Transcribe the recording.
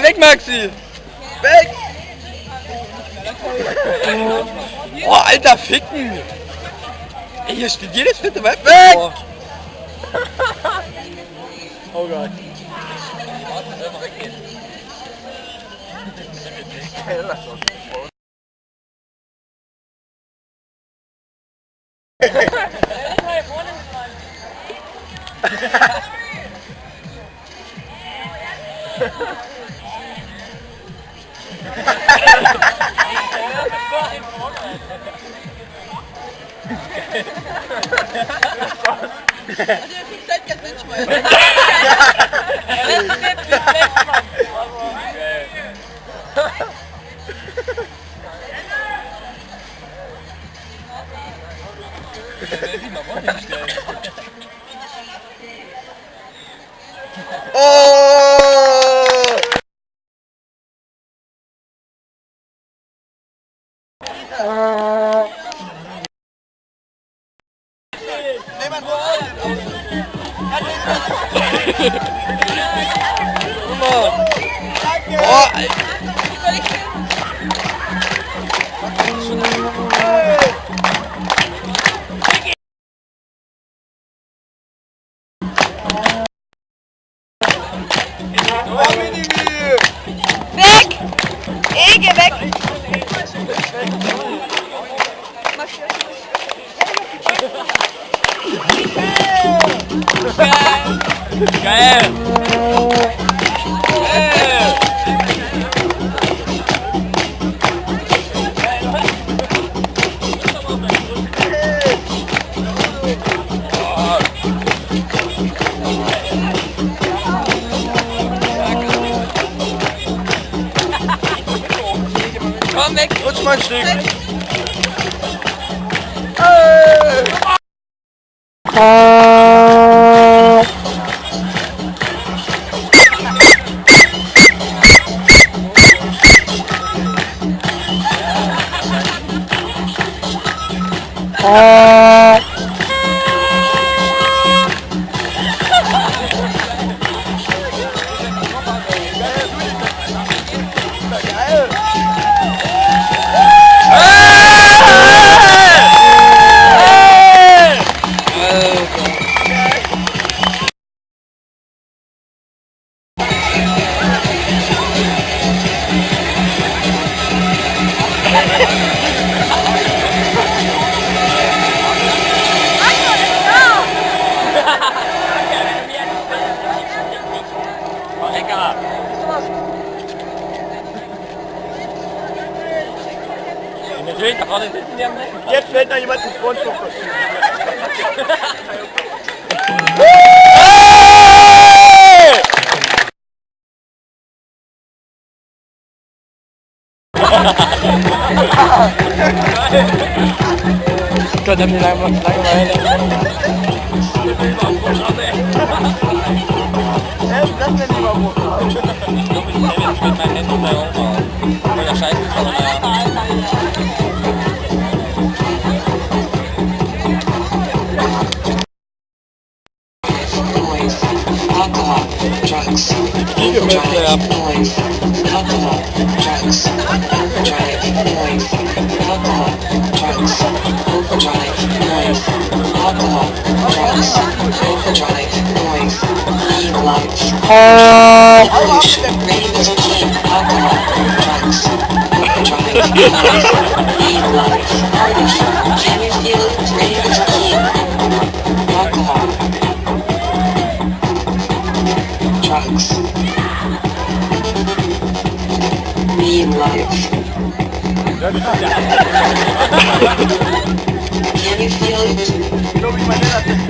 Weg, Maxi! Weg! Boah, Alter, ficken! Ey, hier steht jedes vierte Mal. Weg! Oh, oh Gott. Weg! Ege, weg! Geil! Komm weg! Rutsch mal ein Stück! Natürlich, da vorne sitzen die am Neck. Jetzt fällt da jemand ins Grundstück. Gott, haben die Langeweile. Lass mir lieber Brot. Ich glaube, ich nehme jetzt mit meinen Händen bei Oma. Weil der Scheiß ist aber Alcohol, drugs, overdrive, noise. Alcohol, drugs, overdrive, noise. Alcohol, drugs, overdrive, noise. Alcohol, drugs, overdrive, noise. Heat lights. Pollution, ravens are keen. Alcohol, drugs, overdrive, noise. Heat lights. Pollution, can you feel it? Ravens are keen. Alcohol. Drugs. Being life. Can you feel it? Ich glaube, ich meine, das ist